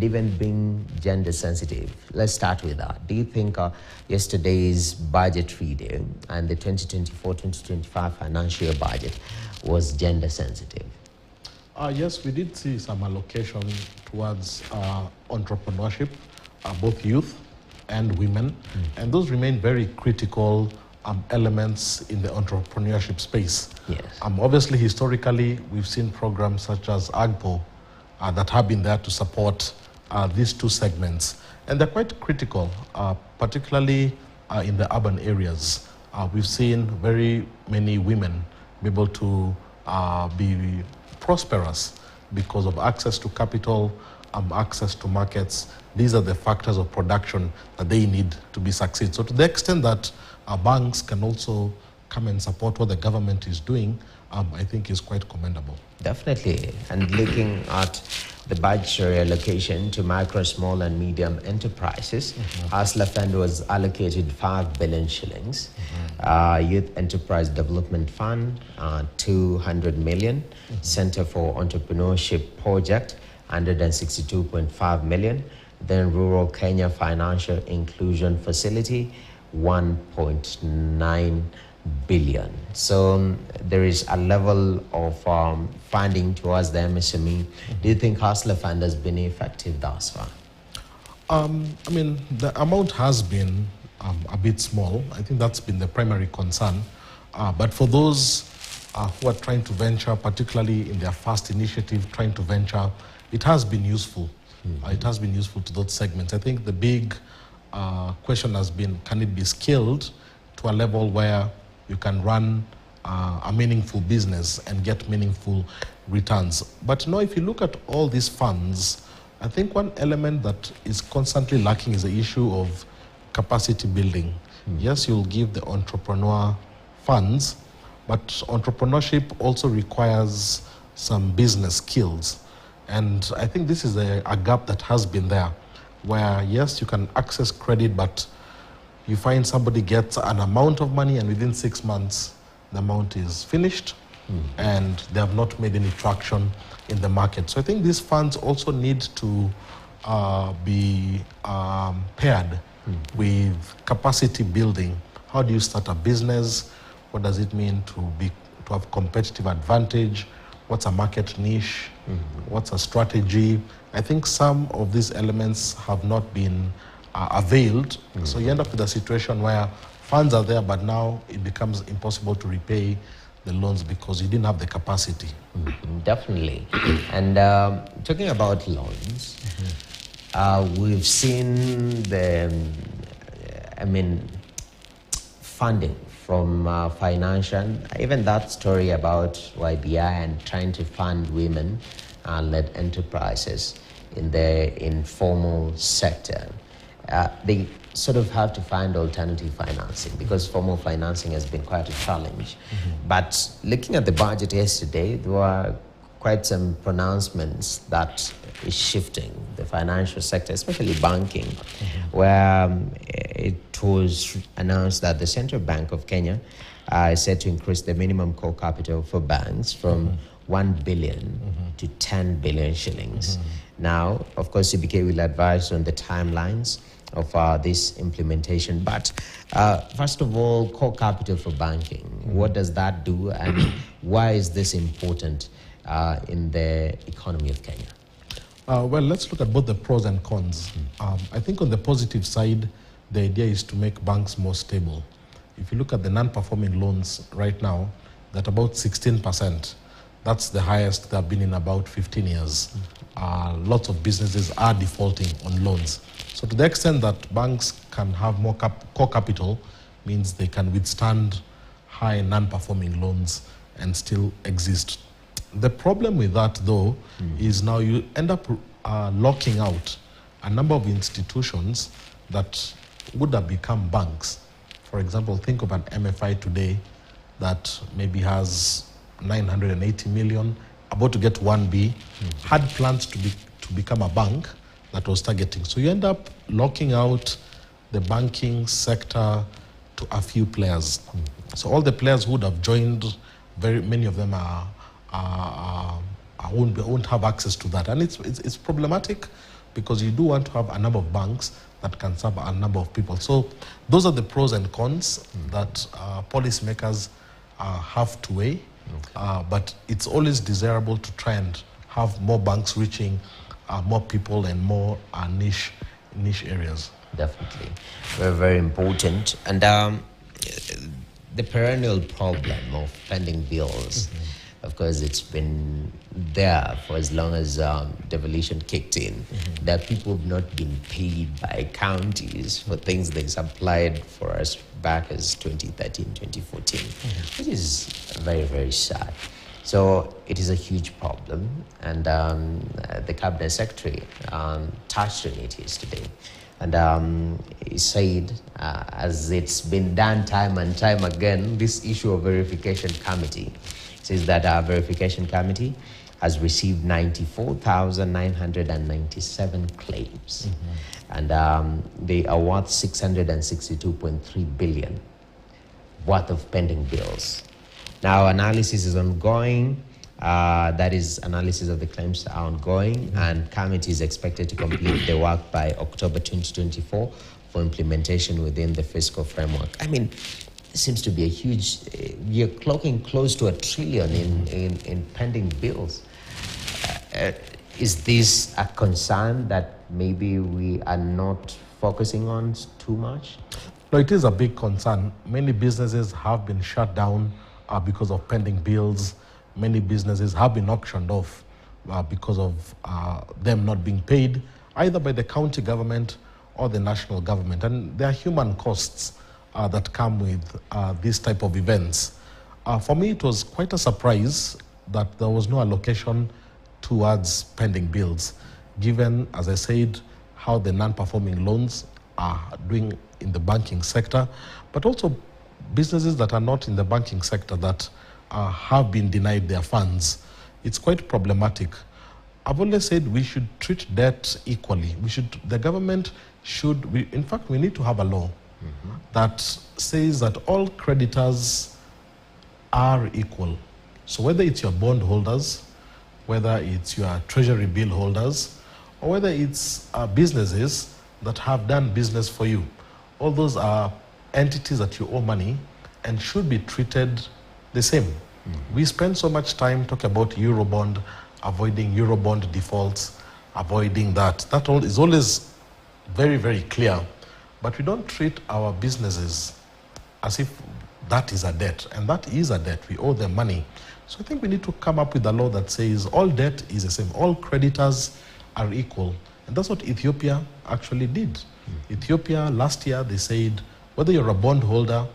even being gender sensitive. Let's start with that. Do you think yesterday's budget reading and the 2024-2025 financial year budget was gender sensitive? Yes, we did see some allocation towards entrepreneurship, both youth and women, and those remain very critical elements in the entrepreneurship space. Yes. Obviously, historically, we've seen programs such as AGPO that have been there to support these two segments, and they're quite critical, particularly in the urban areas. We've seen very many women be able to be prosperous because of access to capital, access to markets. These are the factors of production that they need to be succeed. So to the extent that banks can also come and support what the government is doing, I think is quite commendable. Definitely. And looking at the budgetary allocation to micro, small and medium enterprises, Hustler Fund was allocated 5 billion shillings. Youth Enterprise Development Fund, 200 million. Center for Entrepreneurship Project, 162.5 million. Then Rural Kenya Financial Inclusion Facility, 1.9 billion. So there is a level of funding towards the MSME. Do you think Hustler Fund has been effective thus far? I mean, the amount has been a bit small. I think that's been the primary concern. But for those who are trying to venture, particularly in their first initiative, trying to venture, it has been useful. It has been useful to those segments. I think the big question has been, can it be scaled to a level where you can run a meaningful business and get meaningful returns? But now, if you look at all these funds, I think one element that is constantly lacking is the issue of capacity building. Yes, you'll give the entrepreneur funds, but entrepreneurship also requires some business skills. And I think this is a gap that has been there, where yes, you can access credit, but you find somebody gets an amount of money and within 6 months, the amount is finished and they have not made any traction in the market. So I think these funds also need to be paired with capacity building. How do you start a business? What does it mean to have competitive advantage? What's a market niche? What's a strategy? I think some of these elements have not been availed. So you end up with a situation where funds are there, but now it becomes impossible to repay the loans because you didn't have the capacity. Definitely. And talking about loans, we've seen the, funding from financial, even that story about YBI and trying to fund women-led enterprises in the informal sector. They sort of have to find alternative financing because formal financing has been quite a challenge. But looking at the budget yesterday, there were quite some pronouncements that is shifting the financial sector, especially banking, where it was announced that the Central Bank of Kenya is set to increase the minimum core capital for banks from 1 billion to 10 billion shillings. Now, of course, CBK will advise on the timelines of this implementation. But first of all, core capital for banking, what does that do and why is this important in the economy of Kenya? Well, let's look at both the pros and cons. I think on the positive side, the idea is to make banks more stable. If you look at the non-performing loans right now, that about 16%. That's the highest they've been in about 15 years. Lots of businesses are defaulting on loans. So to the extent that banks can have more core capital, means they can withstand high non-performing loans and still exist. The problem with that, though, is now you end up locking out a number of institutions that would have become banks. For example, think of an MFI today that maybe has 980 million, about to get 1B, had plans to become a bank that was targeting. So you end up locking out the banking sector to a few players. So all the players who would have joined, very many of them won't have access to that. And it's problematic because you do want to have a number of banks that can serve a number of people. So those are the pros and cons that policymakers have to weigh. But it's always desirable to try and have more banks reaching more people and more niche areas. Definitely. Very, very important. And the perennial problem of pending bills, of course, it's been there for as long as devolution kicked in. That people have not been paid by counties for things they supplied for us back as 2013, 2014, which is very, very sad. So it is a huge problem, and the Cabinet Secretary touched on it yesterday. And he said, as it's been done time and time again, this issue of verification committee says that our verification committee has received 94,997 claims, and they are worth 662.3 billion worth of pending bills. Now, analysis is ongoing. That is, analysis of the claims are ongoing, and committee is expected to complete the work by October 2024 for implementation within the fiscal framework. I mean, it seems to be a huge, you're clocking close to $1 trillion in pending bills. Is this a concern that maybe we are not focusing on too much? No, it is a big concern. Many businesses have been shut down because of pending bills. Many businesses have been auctioned off because of them not being paid, either by the county government or the national government. And there are human costs that come with these type of events. For me, it was quite a surprise that there was no allocation towards pending bills, given, as I said, how the non-performing loans are doing in the banking sector, but also businesses that are not in the banking sector that have been denied their funds. It's quite problematic. I've always said we should treat debt equally. The government should, in fact, we need to have a law that says that all creditors are equal. So whether it's your bond holders, whether it's your treasury bill holders, or whether it's businesses that have done business for you, all those are entities that you owe money and should be treated the same. We spend so much time talking about Eurobond, avoiding Eurobond defaults, avoiding that. That all is always very, very clear. But we don't treat our businesses as if that is a debt. And that is a debt. We owe them money. So I think we need to come up with a law that says all debt is the same. All creditors are equal. And that's what Ethiopia actually did. Ethiopia, last year, they said, whether you're a bond holder,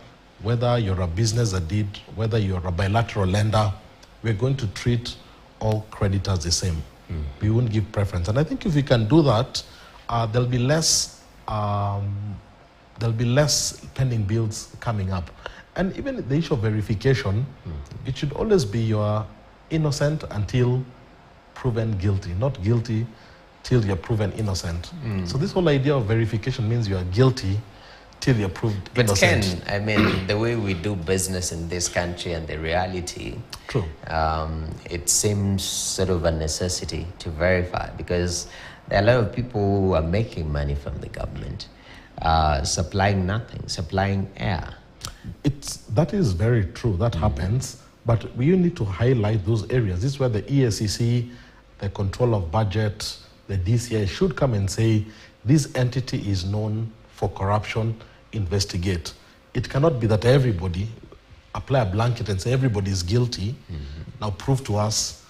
whether you're a business that did, whether you're a bilateral lender, we're going to treat all creditors the same. We won't give preference. And I think if we can do that, there'll be less pending bills coming up. And even the issue of verification, it should always be you're innocent until proven guilty, not guilty till you're proven innocent. So this whole idea of verification means you are guilty till you're proved innocent. But Ken, I mean, the way we do business in this country and the reality, True. It seems sort of a necessity to verify, because there are a lot of people who are making money from the government, supplying nothing, supplying air. That is very true. That happens. But we need to highlight those areas. This is where the EACC, the control of budget, the DCI should come and say, this entity is known for corruption, investigate. It cannot be that everybody apply a blanket and say everybody is guilty. Now prove to us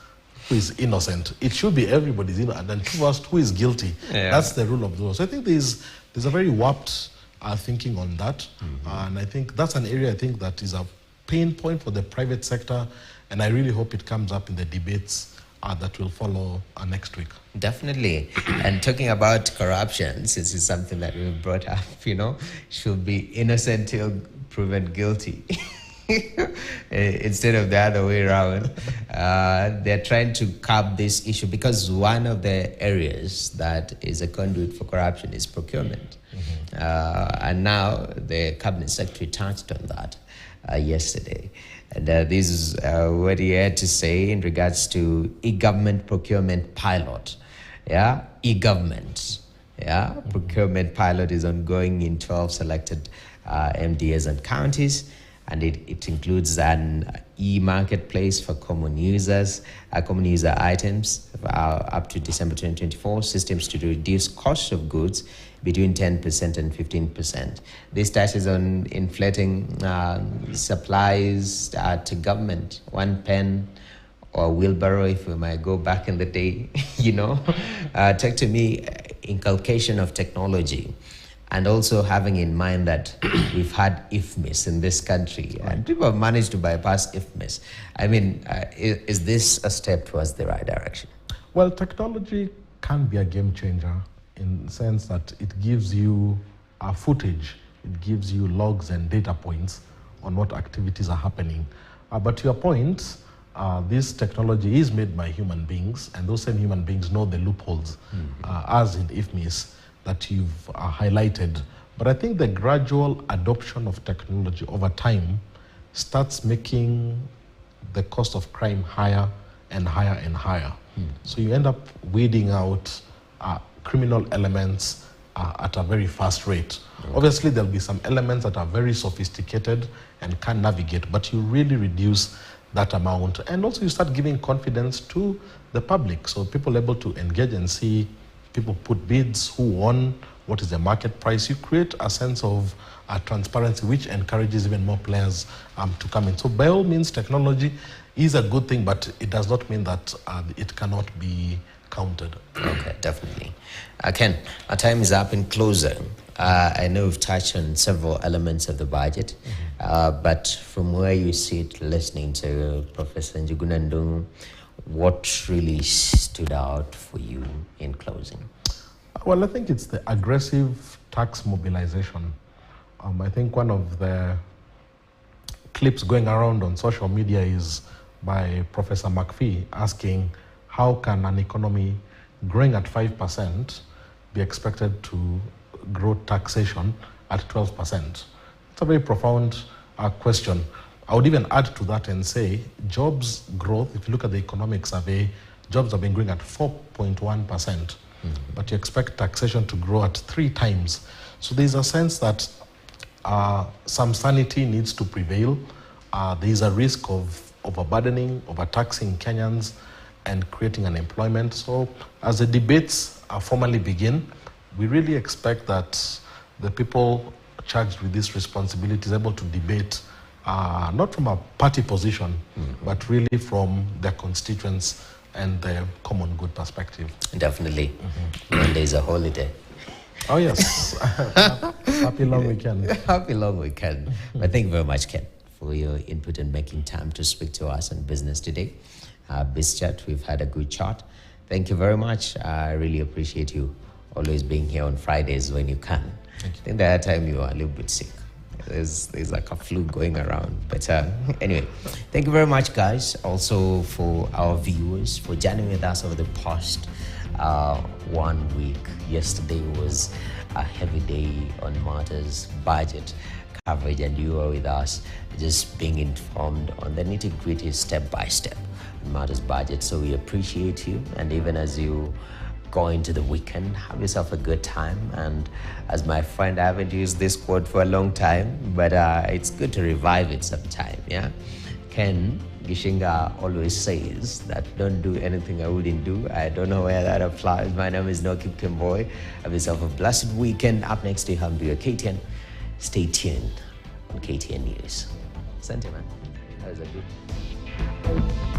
who is innocent. It should be everybody's innocent and prove us who is guilty. Yeah. That's the rule of the law. So I think there's a very warped thinking on that. And I think that's an area I think that is a pain point for the private sector. And I really hope it comes up in the debates that will follow next week. Definitely. And talking about corruption, since it's something that we brought up, should be innocent till proven guilty. Instead of the other way around. They're trying to curb this issue because one of the areas that is a conduit for corruption is procurement. And now the Cabinet Secretary touched on that yesterday. And this is what he had to say in regards to e-government procurement pilot. Yeah, e-government. Yeah, procurement pilot is ongoing in 12 selected MDAs and counties, and it includes an e-marketplace for common users, common user items up to December 2024, systems to reduce cost of goods between 10% and 15%. This touches on inflating supplies to government. One pen or wheelbarrow, if we might go back in the day, talk to me, inculcation of technology, and also having in mind that we've had IFMIS in this country, and people have managed to bypass IFMIS. I mean, is this a step towards the right direction? Well, technology can be a game changer in the sense that it gives you footage, it gives you logs and data points on what activities are happening. But to your point, this technology is made by human beings, and those same human beings know the loopholes, as in IFMIS that you've highlighted. But I think the gradual adoption of technology over time starts making the cost of crime higher and higher and higher. So you end up weeding out criminal elements at a very fast rate. Obviously, there'll be some elements that are very sophisticated and can navigate, but you really reduce that amount. And also you start giving confidence to the public. So people are able to engage and see people put bids, who won, what is the market price. You create a sense of transparency, which encourages even more players to come in. So by all means, technology is a good thing, but it does not mean that it cannot be counted. Okay, definitely. Ken, our time is up in closing. I know we've touched on several elements of the budget, but from where you sit listening to Professor Njuguna Ndung'u, what really stood out for you in closing? Well, I think it's the aggressive tax mobilization. I think one of the clips going around on social media is by Professor McPhee asking, how can an economy growing at 5% be expected to grow taxation at 12%? It's a very profound question. I would even add to that and say jobs growth, if you look at the economic survey, jobs have been growing at 4.1%, but you expect taxation to grow at 3 times. So there's a sense that some sanity needs to prevail. There is a risk of overburdening, overtaxing Kenyans and creating unemployment. So as the debates formally begin, we really expect that the people charged with this responsibility is able to debate not from a party position, but really from their constituents and their common good perspective. Definitely. Monday is a holiday. Oh, yes. Happy long weekend. Happy long weekend. But thank you very much, Ken, for your input and making time to speak to us on business today. Biz chat, we've had a good chat. Thank you very much. I really appreciate you always being here on Fridays when you can. I think the other time you were a little bit sick. There's like a flu going around. But anyway, thank you very much, guys. Also for our viewers for joining with us over the past 1 week. Yesterday was a heavy day on matters budget coverage, and you were with us just being informed on the nitty-gritty step by step on matters budget. So we appreciate you, and even as you go into the weekend, have yourself a good time. And as my friend, I haven't used this quote for a long time, but it's good to revive it sometime. Yeah, Ken Gishinga always says that don't do anything I wouldn't do. I don't know where that applies. My name is Noki Kimboy. Have yourself a blessed weekend. Up next to Hamdu KTN. Stay tuned on KTN News. Sentiment. That was a good.